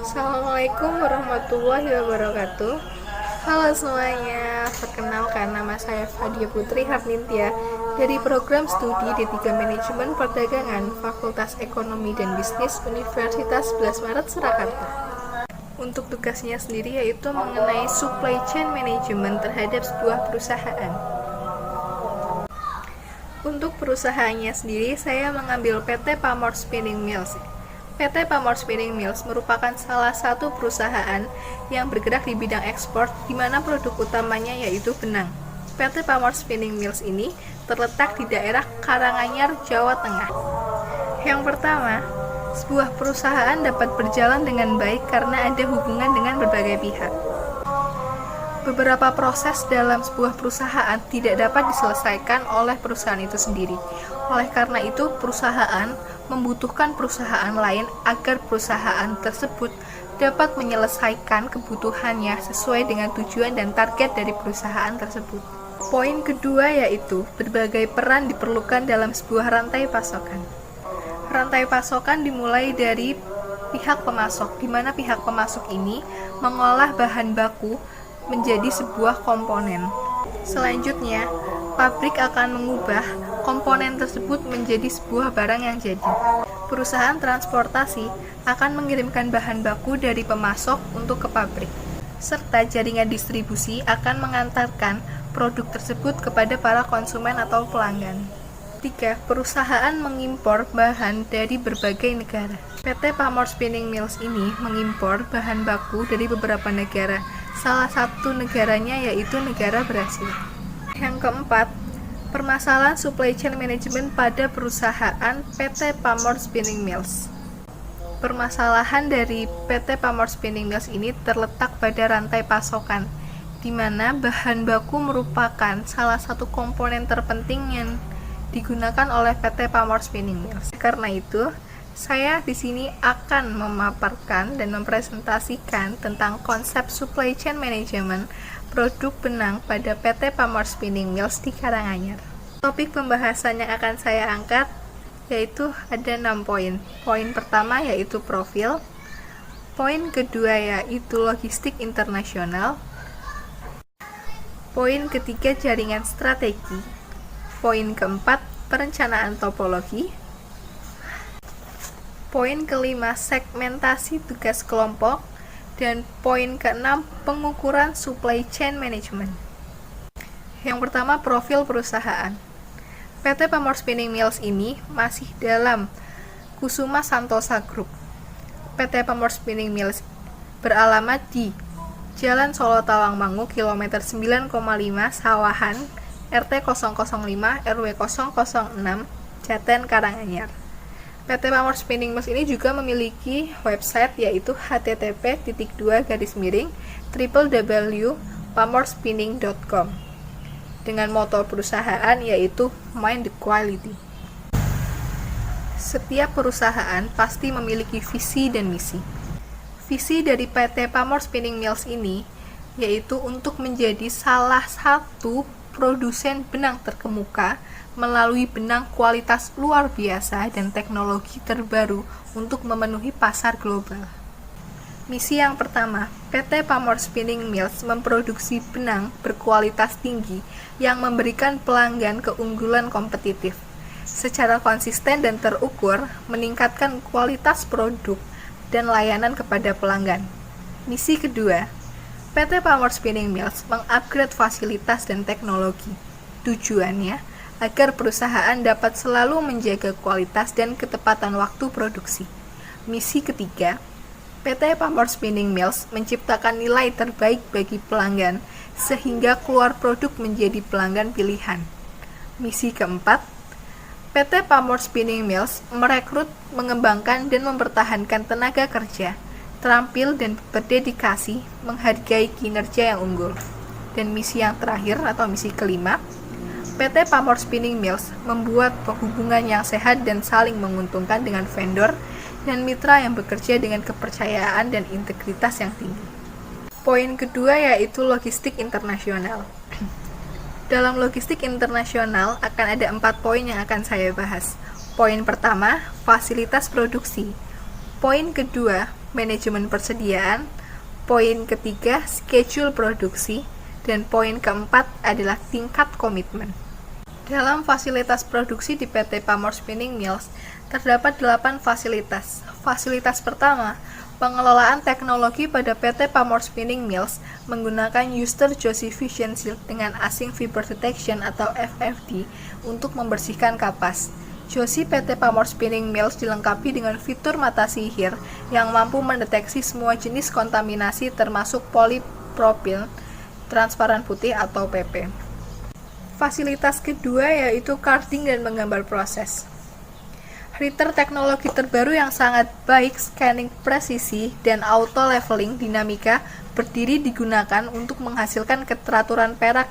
Assalamualaikum warahmatullahi wabarakatuh. Halo semuanya, perkenalkan nama saya Fadia Putri Harnintya dari program studi D3 Manajemen Perdagangan Fakultas Ekonomi dan Bisnis Universitas 11 Maret Surakarta. Untuk tugasnya sendiri yaitu mengenai supply chain management terhadap sebuah perusahaan. Untuk perusahaannya sendiri saya mengambil PT Pamor Spinning Mills. PT Pamor Spinning Mills merupakan salah satu perusahaan yang bergerak di bidang ekspor, di mana produk utamanya yaitu benang. PT Pamor Spinning Mills ini terletak di daerah Karanganyar, Jawa Tengah. Yang pertama, sebuah perusahaan dapat berjalan dengan baik karena ada hubungan dengan berbagai pihak. Beberapa proses dalam sebuah perusahaan tidak dapat diselesaikan oleh perusahaan itu sendiri. Oleh karena itu, perusahaan membutuhkan perusahaan lain agar perusahaan tersebut dapat menyelesaikan kebutuhannya sesuai dengan tujuan dan target dari perusahaan tersebut. Poin kedua yaitu berbagai peran diperlukan dalam sebuah rantai pasokan. Rantai pasokan dimulai dari pihak pemasok, di mana pihak pemasok ini mengolah bahan baku menjadi sebuah komponen. Selanjutnya, pabrik akan mengubah komponen tersebut menjadi sebuah barang yang jadi. Perusahaan transportasi akan mengirimkan bahan baku dari pemasok untuk ke pabrik, serta jaringan distribusi akan mengantarkan produk tersebut kepada para konsumen atau pelanggan. 3. Perusahaan mengimpor bahan dari berbagai negara. PT Pamor Spinning Mills ini mengimpor bahan baku dari beberapa negara. Salah satu negaranya yaitu negara Brasil. Yang keempat, permasalahan supply chain management pada perusahaan PT Pamor Spinning Mills. Permasalahan dari PT Pamor Spinning Mills ini terletak pada rantai pasokan, di mana bahan baku merupakan salah satu komponen terpenting yang digunakan oleh PT Pamor Spinning Mills. Karena itu, saya di sini akan memaparkan dan mempresentasikan tentang konsep supply chain management produk benang pada PT Pamor Spinning Mills di Karanganyar. Topik pembahasan yang akan saya angkat yaitu ada 6 poin. Poin pertama yaitu profil. Poin kedua yaitu logistik internasional. Poin ketiga jaringan strategi. Poin keempat, perencanaan topologi. Poin kelima, segmentasi tugas kelompok. Dan poin keenam, pengukuran supply chain management. Yang pertama, profil perusahaan. PT Pamor Spinning Mills ini masih dalam Kusuma Santosa Group. PT Pamor Spinning Mills beralamat di Jalan Solo Tawangmangu, kilometer 9,5 Sawahan, RT 005 RW 006 Jaten Karanganyar. PT Pamor Spinning Mills ini juga memiliki website yaitu http://www.pamorspinning.com dengan moto perusahaan yaitu Mind the Quality. Setiap perusahaan pasti memiliki visi dan misi. Visi dari PT Pamor Spinning Mills ini yaitu untuk menjadi salah satu produsen benang terkemuka melalui benang kualitas luar biasa dan teknologi terbaru untuk memenuhi pasar global. Misi yang pertama, PT Pamor Spinning Mills memproduksi benang berkualitas tinggi yang memberikan pelanggan keunggulan kompetitif. Secara konsisten dan terukur, meningkatkan kualitas produk dan layanan kepada pelanggan. Misi kedua, PT Pamor Spinning Mills mengupgrade fasilitas dan teknologi. Tujuannya agar perusahaan dapat selalu menjaga kualitas dan ketepatan waktu produksi. Misi ketiga, PT Pamor Spinning Mills menciptakan nilai terbaik bagi pelanggan sehingga keluar produk menjadi pelanggan pilihan. Misi keempat, PT Pamor Spinning Mills merekrut, mengembangkan, dan mempertahankan tenaga kerja terampil dan berdedikasi, menghargai kinerja yang unggul. Dan misi yang terakhir atau misi kelima, PT Pamor Spinning Mills membuat hubungan yang sehat dan saling menguntungkan dengan vendor dan mitra yang bekerja dengan kepercayaan dan integritas yang tinggi. Poin kedua yaitu logistik internasional. Dalam logistik internasional akan ada 4 poin yang akan saya bahas. Poin pertama, fasilitas produksi. Poin kedua, manajemen persediaan, poin ketiga schedule produksi, dan poin keempat adalah tingkat komitmen. Dalam fasilitas produksi di PT Pamor Spinning Mills, terdapat 8 fasilitas. Fasilitas pertama, pengelolaan teknologi pada PT Pamor Spinning Mills menggunakan Uster Josephian Shield dengan Async Fiber Detection atau FFD untuk membersihkan kapas. Josi PT Pamor Spinning Mills dilengkapi dengan fitur mata sihir yang mampu mendeteksi semua jenis kontaminasi termasuk polipropil transparan putih atau PP. Fasilitas kedua yaitu carding dan menggambar proses. Reader teknologi terbaru yang sangat baik, scanning presisi, dan auto leveling dinamika berdiri digunakan untuk menghasilkan keteraturan perak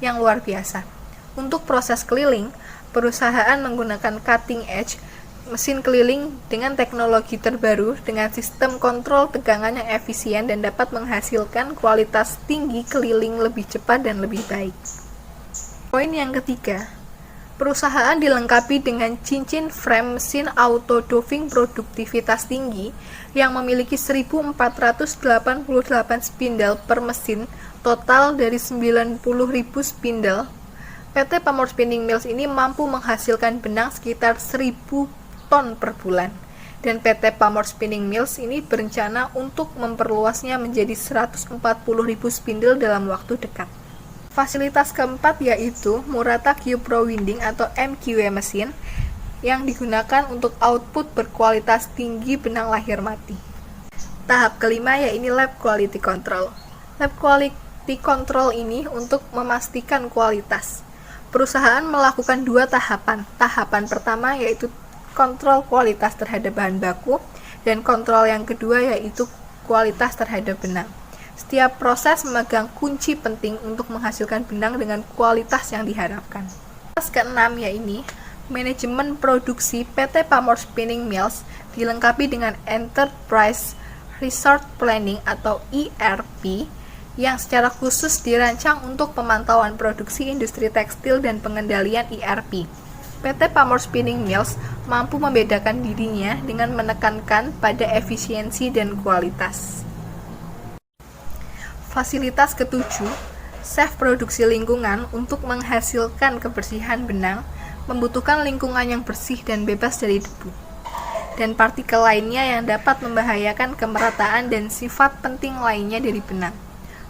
yang luar biasa. Untuk proses keliling, perusahaan menggunakan cutting edge mesin keliling dengan teknologi terbaru dengan sistem kontrol tegangan yang efisien dan dapat menghasilkan kualitas tinggi keliling lebih cepat dan lebih baik. Poin yang ketiga, perusahaan dilengkapi dengan cincin frame mesin auto doving produktivitas tinggi yang memiliki 1488 spindle per mesin, total dari 90.000 spindle. PT Pamor Spinning Mills ini mampu menghasilkan benang sekitar 1.000 ton per bulan, dan PT Pamor Spinning Mills ini berencana untuk memperluasnya menjadi 140.000 spindle dalam waktu dekat. Fasilitas keempat yaitu Murata Q Pro Winding atau MQW mesin yang digunakan untuk output berkualitas tinggi benang lahir mati. Tahap kelima yaitu Lab Quality Control. Lab Quality Control ini untuk memastikan kualitas. Perusahaan melakukan 2 tahapan. Tahapan pertama yaitu kontrol kualitas terhadap bahan baku, dan kontrol yang kedua yaitu kualitas terhadap benang. Setiap proses memegang kunci penting untuk menghasilkan benang dengan kualitas yang diharapkan. Fasilitas keenam yaitu manajemen produksi PT Pamor Spinning Mills dilengkapi dengan Enterprise Resource Planning atau ERP yang secara khusus dirancang untuk pemantauan produksi industri tekstil dan pengendalian ERP. PT Pamor Spinning Mills mampu membedakan dirinya dengan menekankan pada efisiensi dan kualitas. Fasilitas ketujuh, safe produksi lingkungan untuk menghasilkan kebersihan benang membutuhkan lingkungan yang bersih dan bebas dari debu dan partikel lainnya yang dapat membahayakan kemerataan dan sifat penting lainnya dari benang.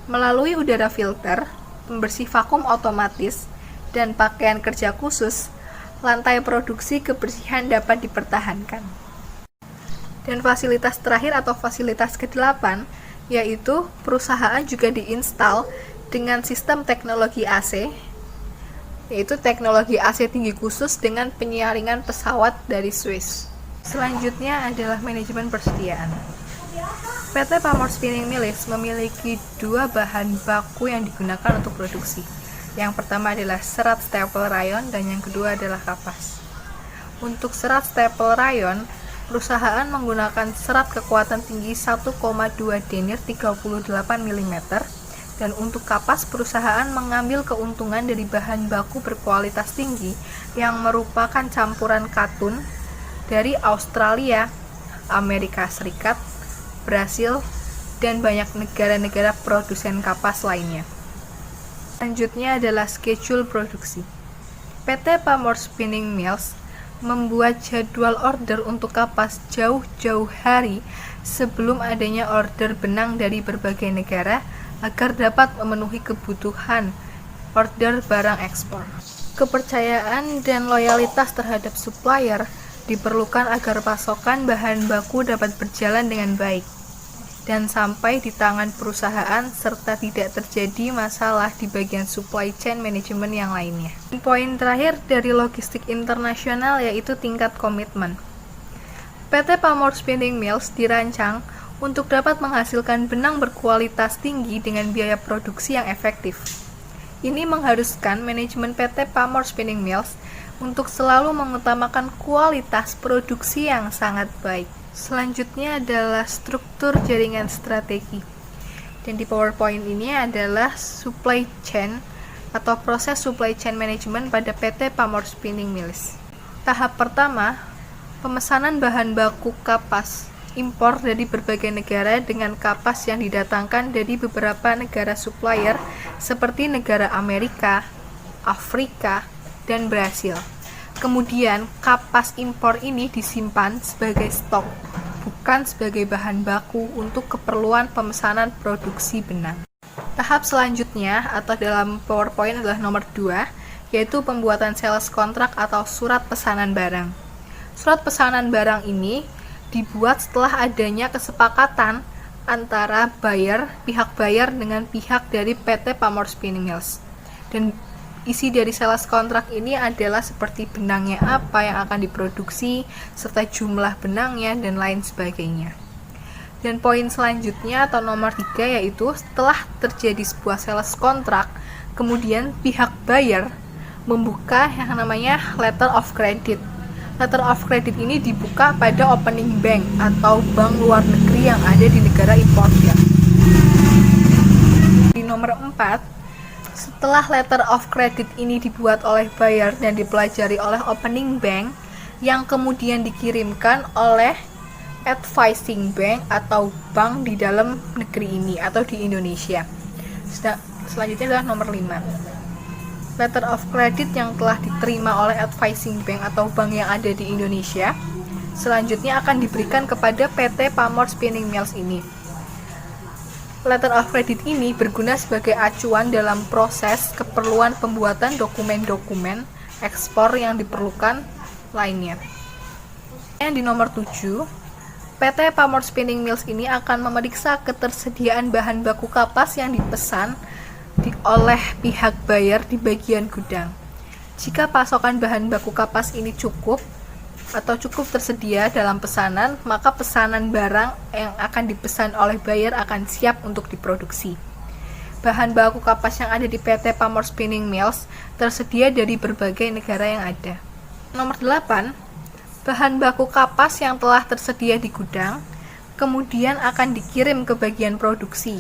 Melalui udara filter, pembersih vakum otomatis, dan pakaian kerja khusus, lantai produksi kebersihan dapat dipertahankan. Dan fasilitas terakhir atau fasilitas ke-8 yaitu perusahaan juga diinstal dengan sistem teknologi AC, yaitu teknologi AC tinggi khusus dengan penyaringan pesawat dari Swiss. Selanjutnya adalah manajemen persediaan. PT Pamor Spinning Mills memiliki 2 bahan baku yang digunakan untuk produksi. Yang pertama adalah serat staple rayon dan yang kedua adalah kapas. Untuk serat staple rayon, perusahaan menggunakan serat kekuatan tinggi 1,2 denier 38 mm, dan untuk kapas perusahaan mengambil keuntungan dari bahan baku berkualitas tinggi yang merupakan campuran katun dari Australia, Amerika Serikat, Brasil, dan banyak negara-negara produsen kapas lainnya. Selanjutnya adalah schedule produksi. PT Pamor Spinning Mills membuat jadwal order untuk kapas jauh-jauh hari sebelum adanya order benang dari berbagai negara agar dapat memenuhi kebutuhan order barang ekspor. Kepercayaan dan loyalitas terhadap supplier diperlukan agar pasokan bahan baku dapat berjalan dengan baik dan sampai di tangan perusahaan serta tidak terjadi masalah di bagian supply chain manajemen yang lainnya. Poin terakhir dari logistik internasional yaitu tingkat komitmen. PT Pamor Spinning Mills dirancang untuk dapat menghasilkan benang berkualitas tinggi dengan biaya produksi yang efektif. Ini mengharuskan manajemen PT Pamor Spinning Mills untuk selalu mengutamakan kualitas produksi yang sangat baik. Selanjutnya adalah struktur jaringan strategi. Dan di PowerPoint ini adalah supply chain atau proses supply chain management pada PT Pamor Spinning Mills. Tahap pertama, pemesanan bahan baku kapas impor dari berbagai negara dengan kapas yang didatangkan dari beberapa negara supplier seperti negara Amerika, Afrika, dan Brasil. Kemudian, kapas impor ini disimpan sebagai stok, bukan sebagai bahan baku untuk keperluan pemesanan produksi benang. Tahap selanjutnya atau dalam PowerPoint adalah nomor 2, yaitu pembuatan sales kontrak atau surat pesanan barang. Surat pesanan barang ini dibuat setelah adanya kesepakatan antara pihak buyer dengan pihak dari PT Pamor Spinning Mills. Dan isi dari sales kontrak ini adalah seperti benangnya apa yang akan diproduksi, serta jumlah benangnya, dan lain sebagainya. Dan poin selanjutnya atau nomor 3 yaitu setelah terjadi sebuah sales kontrak, kemudian pihak buyer membuka yang namanya letter of credit. Letter of credit ini dibuka pada opening bank atau bank luar negeri yang ada di negara importer. Di nomor 4, setelah letter of credit ini dibuat oleh buyer dan dipelajari oleh opening bank, yang kemudian dikirimkan oleh advising bank atau bank di dalam negeri ini atau di Indonesia. Selanjutnya adalah nomor 5. Letter of credit yang telah diterima oleh advising bank atau bank yang ada di Indonesia selanjutnya akan diberikan kepada PT Pamor Spinning Mills ini. Letter of credit ini berguna sebagai acuan dalam proses keperluan pembuatan dokumen-dokumen ekspor yang diperlukan lainnya. Yang di nomor 7, PT Pamor Spinning Mills ini akan memeriksa ketersediaan bahan baku kapas yang dipesan oleh pihak buyer di bagian gudang. Jika pasokan bahan baku kapas ini cukup tersedia dalam pesanan, maka pesanan barang yang akan dipesan oleh buyer akan siap untuk diproduksi. Bahan baku kapas yang ada di PT Pamor Spinning Mills tersedia dari berbagai negara yang ada. Nomor 8, bahan baku kapas yang telah tersedia di gudang kemudian akan dikirim ke bagian produksi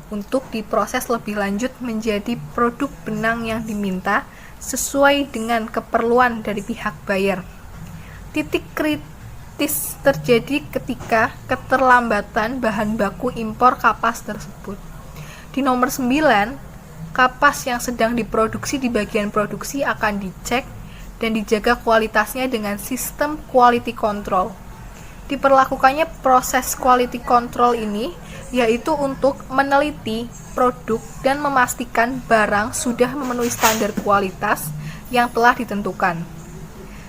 untuk diproses lebih lanjut menjadi produk benang yang diminta sesuai dengan keperluan dari pihak buyer. Titik kritis terjadi ketika keterlambatan bahan baku impor kapas tersebut. Di nomor 9, kapas yang sedang diproduksi di bagian produksi akan dicek dan dijaga kualitasnya dengan sistem quality control. Diperlakukannya proses quality control ini yaitu untuk meneliti produk dan memastikan barang sudah memenuhi standar kualitas yang telah ditentukan,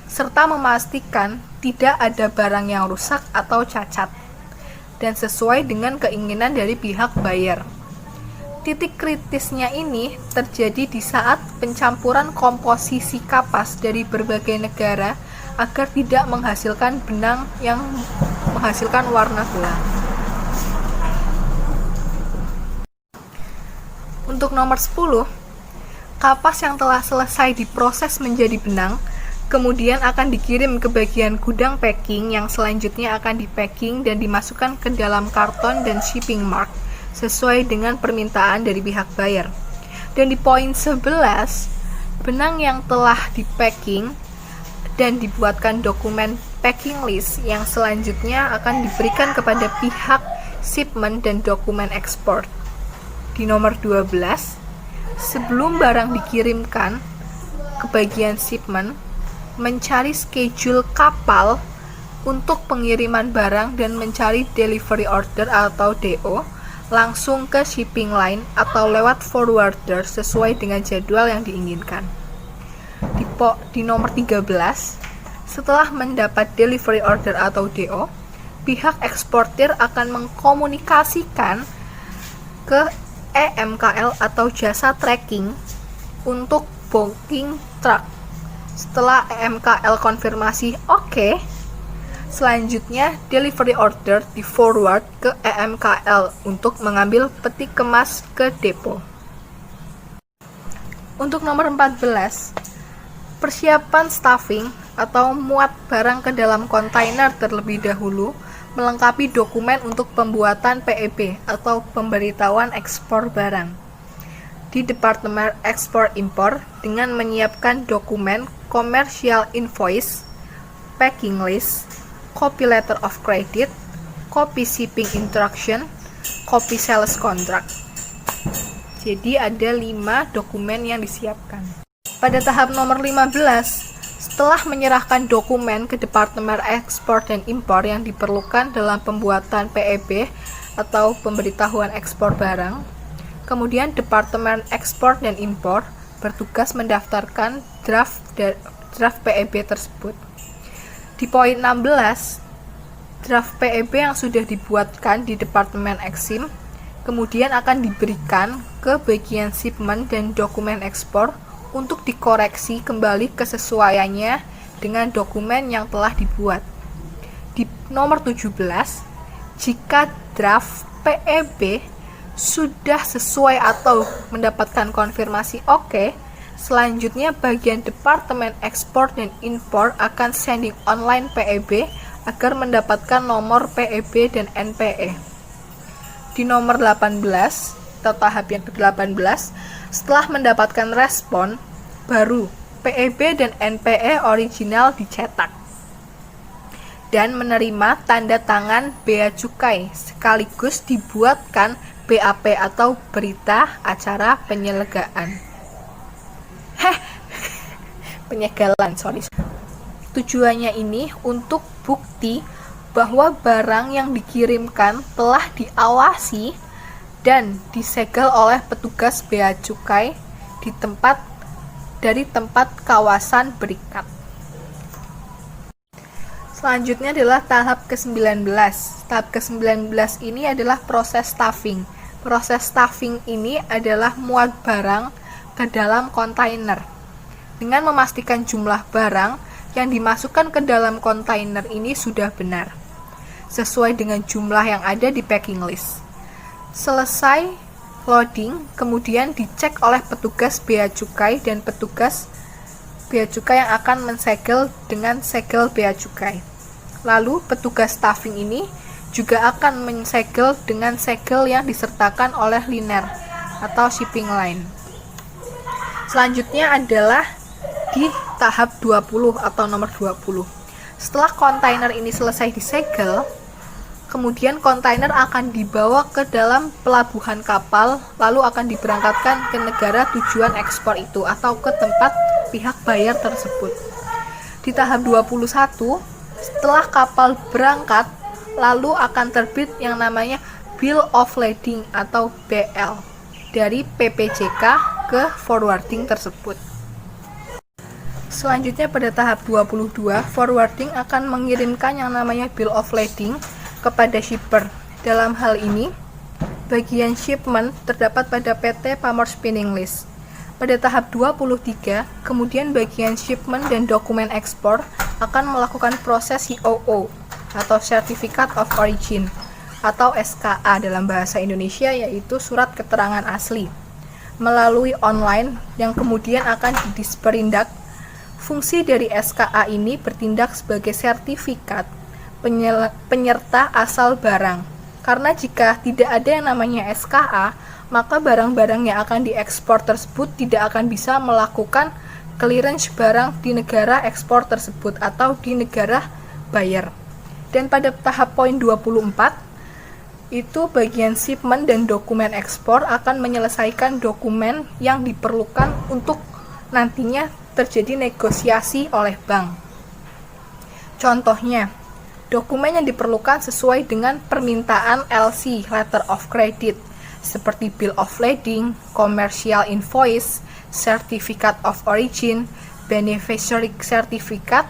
serta memastikan tidak ada barang yang rusak atau cacat, dan sesuai dengan keinginan dari pihak buyer. Titik kritisnya ini terjadi di saat pencampuran komposisi kapas dari berbagai negara agar tidak menghasilkan benang yang menghasilkan warna gelap. Untuk nomor 10, kapas yang telah selesai diproses menjadi benang kemudian akan dikirim ke bagian gudang packing yang selanjutnya akan dipacking dan dimasukkan ke dalam karton dan shipping mark sesuai dengan permintaan dari pihak buyer. Dan di poin 11, benang yang telah dipacking dan dibuatkan dokumen packing list yang selanjutnya akan diberikan kepada pihak shipment dan dokumen ekspor. Di nomor 12, sebelum barang dikirimkan ke bagian shipment, mencari schedule kapal untuk pengiriman barang dan mencari delivery order atau DO langsung ke shipping line atau lewat forwarder sesuai dengan jadwal yang diinginkan. Di nomor 13, setelah mendapat delivery order atau DO, pihak eksportir akan mengkomunikasikan ke EMKL atau jasa tracking untuk booking truck. Setelah EMKL konfirmasi oke, selanjutnya delivery order di forward ke EMKL untuk mengambil peti kemas ke depo. Untuk nomor 14, persiapan stuffing atau muat barang ke dalam kontainer terlebih dahulu melengkapi dokumen untuk pembuatan PEB atau pemberitahuan ekspor barang di Departemen Ekspor Impor dengan menyiapkan dokumen commercial invoice, packing list, copy letter of credit, copy shipping instruction, copy sales contract. Jadi ada 5 dokumen yang disiapkan. Pada tahap nomor 15, setelah menyerahkan dokumen ke Departemen Ekspor dan Impor yang diperlukan dalam pembuatan PEB atau pemberitahuan ekspor barang, kemudian Departemen Ekspor dan Impor bertugas mendaftarkan draft PEB tersebut. Di poin 16, draft PEB yang sudah dibuatkan di Departemen Eksim kemudian akan diberikan ke bagian shipment dan dokumen ekspor untuk dikoreksi kembali kesesuaiannya dengan dokumen yang telah dibuat. Di nomor 17, jika draft PEB sudah sesuai atau mendapatkan konfirmasi oke, selanjutnya bagian Departemen Ekspor dan Impor akan sending online PEB agar mendapatkan nomor PEB dan NPE. Di nomor 18, atau tahap yang ke-18, setelah mendapatkan respon, baru PEB dan NPE original dicetak dan menerima tanda tangan Bea Cukai sekaligus dibuatkan BAP atau berita acara penyelegaan. Penyegelan. Tujuannya ini untuk bukti bahwa barang yang dikirimkan telah diawasi dan disegel oleh petugas Bea Cukai dari tempat kawasan berikat. Selanjutnya adalah tahap ke-19. Tahap ke-19 ini adalah proses stuffing. Proses stuffing ini adalah muat barang ke dalam kontainer dengan memastikan jumlah barang yang dimasukkan ke dalam kontainer ini sudah benar, sesuai dengan jumlah yang ada di packing list. Selesai loading, kemudian dicek oleh petugas Bea Cukai dan petugas Bea Cukai yang akan mensegel dengan segel Bea Cukai. Lalu petugas stuffing ini juga akan mensegel dengan segel yang disertakan oleh liner atau shipping line. Selanjutnya adalah di tahap 20 atau nomor 20. Setelah kontainer ini selesai disegel, kemudian kontainer akan dibawa ke dalam pelabuhan kapal, lalu akan diberangkatkan ke negara tujuan ekspor itu atau ke tempat pihak bayar tersebut. Di tahap 21, setelah kapal berangkat, lalu akan terbit yang namanya Bill of Lading atau BL dari PPJK ke forwarding tersebut. Selanjutnya pada tahap 22, forwarding akan mengirimkan yang namanya Bill of Lading kepada shipper. Dalam hal ini, bagian shipment terdapat pada PT Pamor Spinning List. Pada tahap 23, kemudian bagian shipment dan dokumen ekspor akan melakukan proses COO atau Certificate of Origin atau SKA dalam bahasa Indonesia, yaitu surat keterangan asli, melalui online yang kemudian akan didisperindak. Fungsi dari SKA ini bertindak sebagai sertifikat penyerta asal barang. Karena jika tidak ada yang namanya SKA, maka barang-barang yang akan diekspor tersebut tidak akan bisa melakukan clearance barang di negara ekspor tersebut atau di negara buyer. Dan pada tahap poin 24, itu bagian shipment dan dokumen ekspor akan menyelesaikan dokumen yang diperlukan untuk nantinya terjadi negosiasi oleh bank. Contohnya, dokumen yang diperlukan sesuai dengan permintaan LC, Letter of Credit, seperti Bill of Lading, Commercial Invoice, Certificate of Origin, Beneficiary Certificate,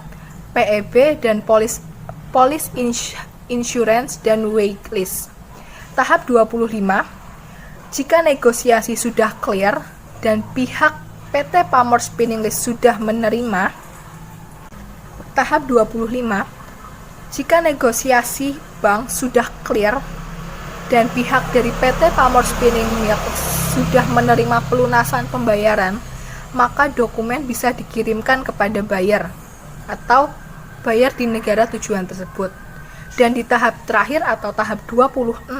PEB, dan Police Insurance dan Waitlist. Tahap 25, jika negosiasi sudah clear dan pihak PT Pamor Spinning List sudah menerima. Tahap 25, jika negosiasi bank sudah clear dan pihak dari PT Pamor Spinning Mills sudah menerima pelunasan pembayaran, maka dokumen bisa dikirimkan kepada buyer atau buyer di negara tujuan tersebut. Dan di tahap terakhir atau tahap 26,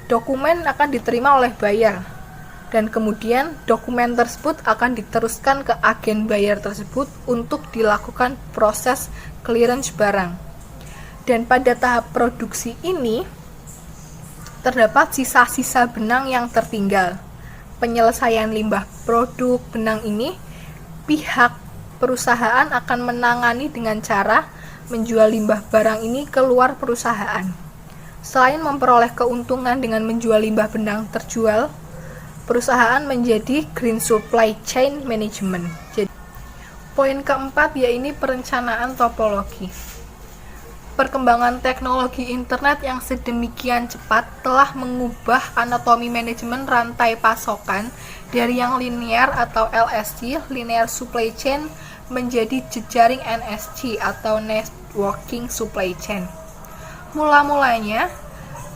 dokumen akan diterima oleh buyer dan kemudian dokumen tersebut akan diteruskan ke agen buyer tersebut untuk dilakukan proses clearance barang. Dan pada tahap produksi ini terdapat sisa-sisa benang yang tertinggal. Penyelesaian limbah produk benang ini, pihak perusahaan akan menangani dengan cara menjual limbah barang ini keluar perusahaan. Selain memperoleh keuntungan dengan menjual limbah benang terjual, perusahaan menjadi green supply chain management. Jadi, poin keempat yaitu perencanaan topologi. Perkembangan teknologi internet yang sedemikian cepat telah mengubah anatomi manajemen rantai pasokan dari yang linear atau LSC, linear supply chain, menjadi jejaring NSC atau networking supply chain. Mula-mulanya,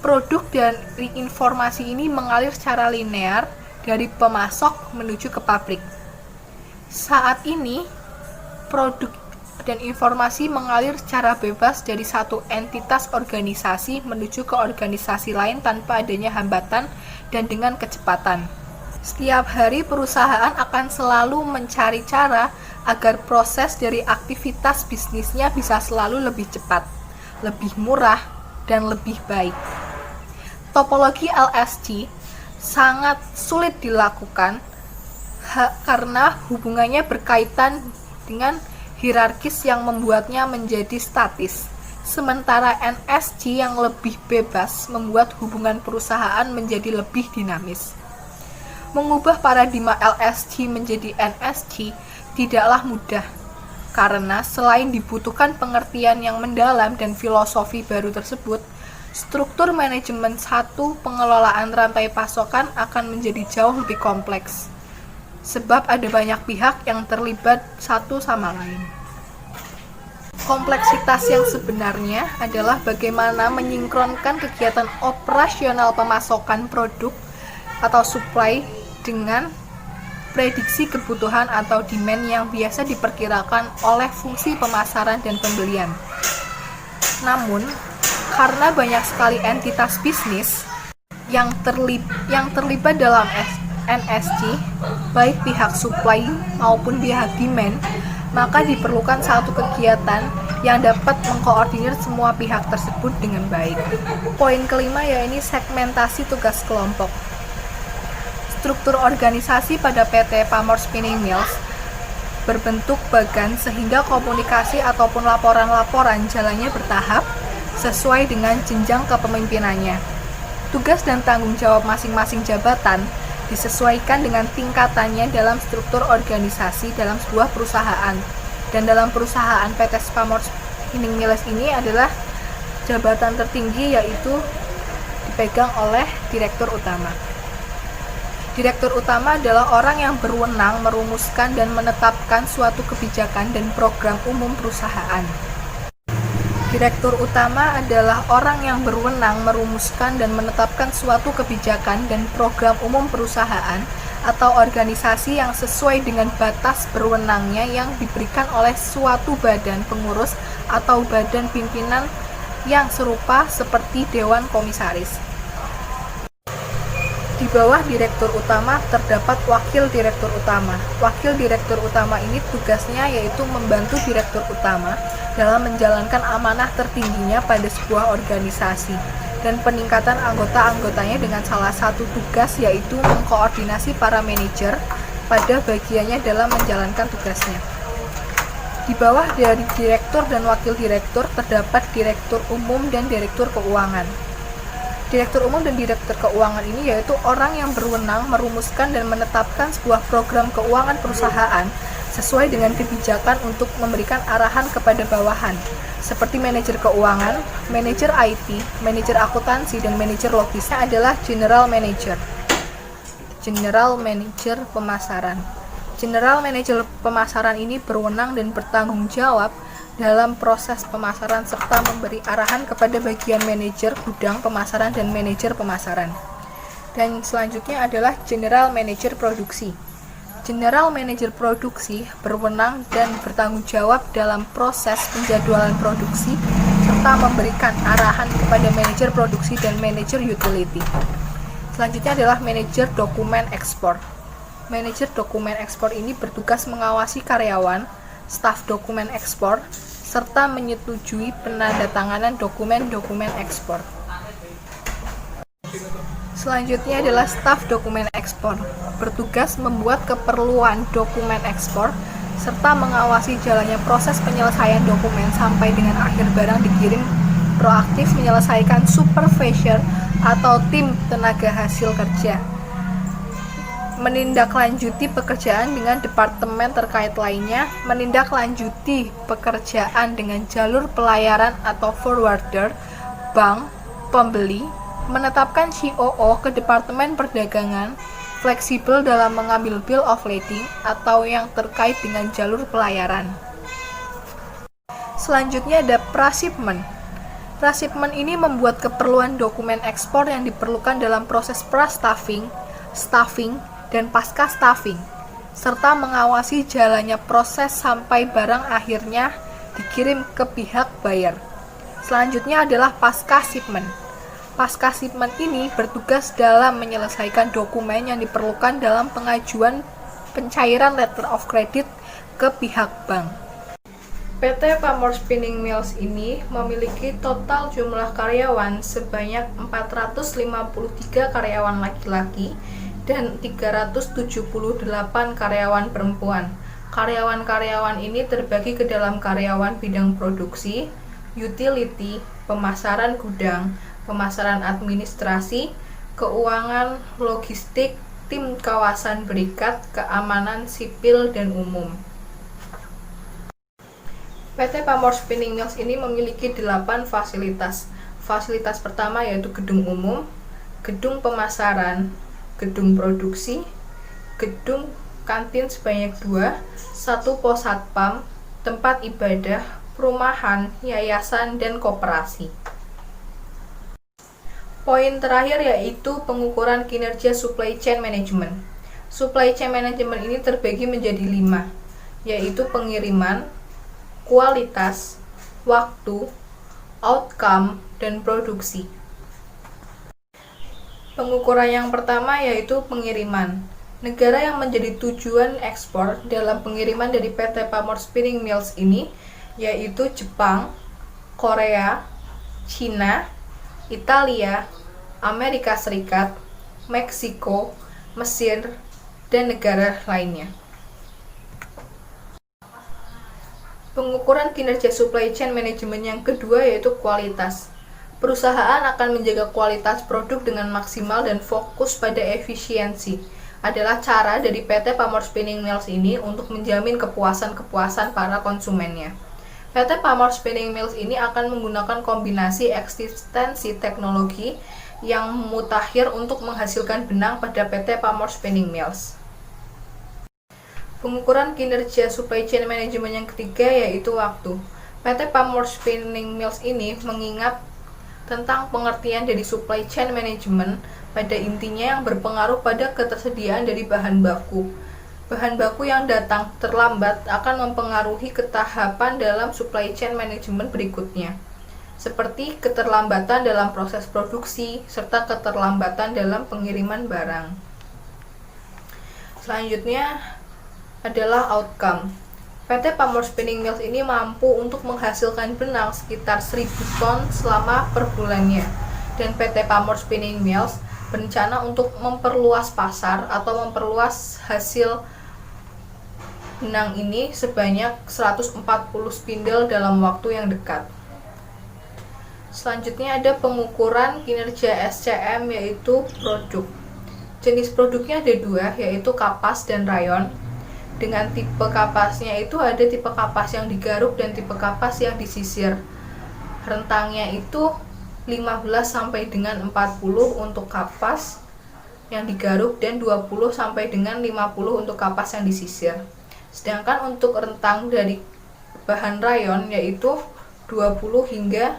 produk dan informasi ini mengalir secara linear dari pemasok menuju ke pabrik. Saat ini, produk dan informasi mengalir secara bebas dari satu entitas organisasi menuju ke organisasi lain tanpa adanya hambatan dan dengan kecepatan. Setiap hari perusahaan akan selalu mencari cara agar proses dari aktivitas bisnisnya bisa selalu lebih cepat, lebih murah, dan lebih baik. Topologi LSC sangat sulit dilakukan karena hubungannya berkaitan dengan hierarkis yang membuatnya menjadi statis, sementara NSC yang lebih bebas membuat hubungan perusahaan menjadi lebih dinamis. Mengubah paradigma LSC menjadi NSC tidaklah mudah, karena selain dibutuhkan pengertian yang mendalam dan filosofi baru tersebut, struktur manajemen satu pengelolaan rantai pasokan akan menjadi jauh lebih kompleks. Sebab ada banyak pihak yang terlibat satu sama lain. Kompleksitas yang sebenarnya adalah bagaimana menyinkronkan kegiatan operasional pemasokan produk atau supply dengan prediksi kebutuhan atau demand yang biasa diperkirakan oleh fungsi pemasaran dan pembelian. Namun, karena banyak sekali entitas bisnis yang terlibat dalam NSC, baik pihak supply maupun pihak demand, maka diperlukan satu kegiatan yang dapat mengkoordinir semua pihak tersebut dengan baik. Poin kelima yaitu segmentasi tugas kelompok. Struktur organisasi pada PT Pamor Spinning Mills berbentuk bagan sehingga komunikasi ataupun laporan-laporan jalannya bertahap sesuai dengan jenjang kepemimpinannya. Tugas dan tanggung jawab masing-masing jabatan disesuaikan dengan tingkatannya dalam struktur organisasi dalam sebuah perusahaan. Dan dalam perusahaan PT Pamor Spinning Mills ini adalah jabatan tertinggi yaitu dipegang oleh Direktur Utama. Direktur Utama adalah orang yang berwenang merumuskan dan menetapkan suatu kebijakan dan program umum perusahaan. Direktur Utama adalah orang yang berwenang merumuskan dan menetapkan suatu kebijakan dan program umum perusahaan atau organisasi yang sesuai dengan batas berwenangnya yang diberikan oleh suatu badan pengurus atau badan pimpinan yang serupa seperti Dewan Komisaris. Di bawah Direktur Utama terdapat Wakil Direktur Utama. Wakil Direktur Utama ini tugasnya yaitu membantu Direktur Utama dalam menjalankan amanah tertingginya pada sebuah organisasi dan peningkatan anggota-anggotanya dengan salah satu tugas yaitu mengkoordinasi para manajer pada bagiannya dalam menjalankan tugasnya. Di bawah dari Direktur dan Wakil Direktur terdapat Direktur Umum dan Direktur Keuangan. Direktur Umum dan Direktur Keuangan ini yaitu orang yang berwenang merumuskan dan menetapkan sebuah program keuangan perusahaan sesuai dengan kebijakan untuk memberikan arahan kepada bawahan, seperti manajer keuangan, manajer IT, manajer akuntansi, dan manajer logisnya adalah General Manager. General Manager Pemasaran. General Manager Pemasaran ini berwenang dan bertanggung jawab dalam proses pemasaran serta memberi arahan kepada bagian manajer gudang pemasaran dan manajer pemasaran. Dan selanjutnya adalah General Manager Produksi. General Manager Produksi berwenang dan bertanggung jawab dalam proses penjadwalan produksi serta memberikan arahan kepada manajer produksi dan manajer utility. Selanjutnya adalah Manajer Dokumen Ekspor. Manajer Dokumen Ekspor ini bertugas mengawasi karyawan, staf dokumen ekspor, serta menyetujui penandatanganan dokumen-dokumen ekspor. Selanjutnya adalah staf dokumen ekspor, bertugas membuat keperluan dokumen ekspor serta mengawasi jalannya proses penyelesaian dokumen sampai dengan akhir barang dikirim, proaktif menyelesaikan supervisor atau tim tenaga hasil kerja, menindaklanjuti pekerjaan dengan departemen terkait lainnya, menindaklanjuti pekerjaan dengan jalur pelayaran atau forwarder, bank, pembeli, menetapkan COO ke Departemen Perdagangan, fleksibel dalam mengambil bill of lading atau yang terkait dengan jalur pelayaran. Selanjutnya ada pra-shipment. Pra-shipment ini membuat keperluan dokumen ekspor yang diperlukan dalam proses pra-staffing, staffing, dan pasca-staffing, serta mengawasi jalannya proses sampai barang akhirnya dikirim ke pihak buyer. Selanjutnya adalah pasca-shipment. Pasca-shipment ini bertugas dalam menyelesaikan dokumen yang diperlukan dalam pengajuan pencairan letter of credit ke pihak bank. PT Pamor Spinning Mills ini memiliki total jumlah karyawan sebanyak 453 karyawan laki-laki dan 378 karyawan perempuan. Karyawan-karyawan ini terbagi ke dalam karyawan bidang produksi, utility, pemasaran gudang, pemasaran administrasi, keuangan, logistik, tim kawasan berikat, keamanan sipil dan umum. PT Pamor Spinning Mills ini memiliki 8 fasilitas. Fasilitas pertama yaitu gedung umum, gedung pemasaran, gedung produksi, gedung kantin sebanyak 2, 1 pos satpam, tempat ibadah, perumahan, yayasan, dan koperasi. Poin terakhir yaitu pengukuran kinerja supply chain management. Supply chain management ini terbagi menjadi 5, yaitu pengiriman, kualitas, waktu, outcome, dan produksi. Pengukuran yang pertama yaitu pengiriman. Negara yang menjadi tujuan ekspor dalam pengiriman dari PT Pamor Spinning Mills ini yaitu Jepang, Korea, Cina, Italia, Amerika Serikat, Meksiko, Mesir, dan negara lainnya. Pengukuran kinerja supply chain management yang kedua yaitu kualitas. Perusahaan akan menjaga kualitas produk dengan maksimal dan fokus pada efisiensi. Adalah cara dari PT Pamor Spinning Mills ini untuk menjamin kepuasan para konsumennya. PT Pamor Spinning Mills ini akan menggunakan kombinasi eksistensi teknologi yang mutakhir untuk menghasilkan benang pada PT Pamor Spinning Mills. Pengukuran kinerja supply chain management yang ketiga yaitu waktu. PT Pamor Spinning Mills ini mengingat tentang pengertian dari supply chain management pada intinya yang berpengaruh pada ketersediaan dari bahan baku. Bahan baku yang datang terlambat akan mempengaruhi ketahapan dalam supply chain management berikutnya, seperti keterlambatan dalam proses produksi serta keterlambatan dalam pengiriman barang. Selanjutnya adalah outcome. PT Pamor Spinning Mills ini mampu untuk menghasilkan benang sekitar 1000 ton selama per bulannya, dan PT Pamor Spinning Mills berencana untuk memperluas pasar atau memperluas hasil benang ini sebanyak 140 spindle dalam waktu yang dekat. Selanjutnya ada pengukuran kinerja SCM yaitu produk. Jenis produknya ada 2 yaitu kapas dan rayon. Dengan tipe kapasnya itu ada tipe kapas yang digaruk dan tipe kapas yang disisir. Rentangnya itu 15 sampai dengan 40 untuk kapas yang digaruk dan 20 sampai dengan 50 untuk kapas yang disisir. Sedangkan untuk rentang dari bahan rayon yaitu 20 hingga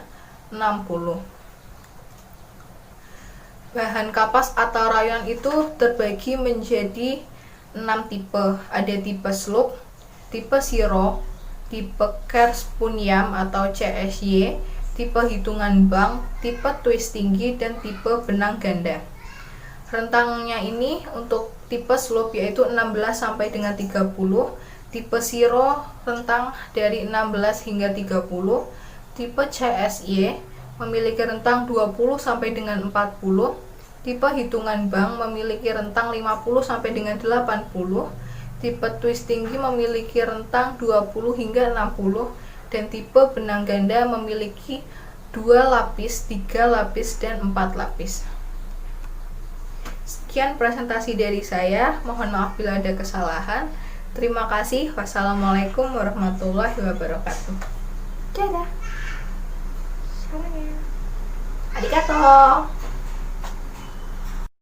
60. Bahan kapas atau rayon itu terbagi menjadi 6 tipe. Ada tipe slope, tipe zero, tipe Kerspunyam atau CSY, tipe hitungan bank, tipe twist tinggi, dan tipe benang ganda. Rentangnya ini untuk tipe slope yaitu 16 sampai dengan 30 Tipe Shiro rentang dari 16 hingga 30. Tipe CSY memiliki rentang 20 sampai dengan 40. Tipe hitungan bank memiliki rentang 50 sampai dengan 80. Tipe twist tinggi memiliki rentang 20 hingga 60, dan tipe benang ganda memiliki 2 lapis, 3 lapis, dan 4 lapis. Sekian presentasi dari saya, mohon maaf bila ada kesalahan. Terima kasih. Wassalamualaikum warahmatullahi wabarakatuh. Dadah. Arigatou.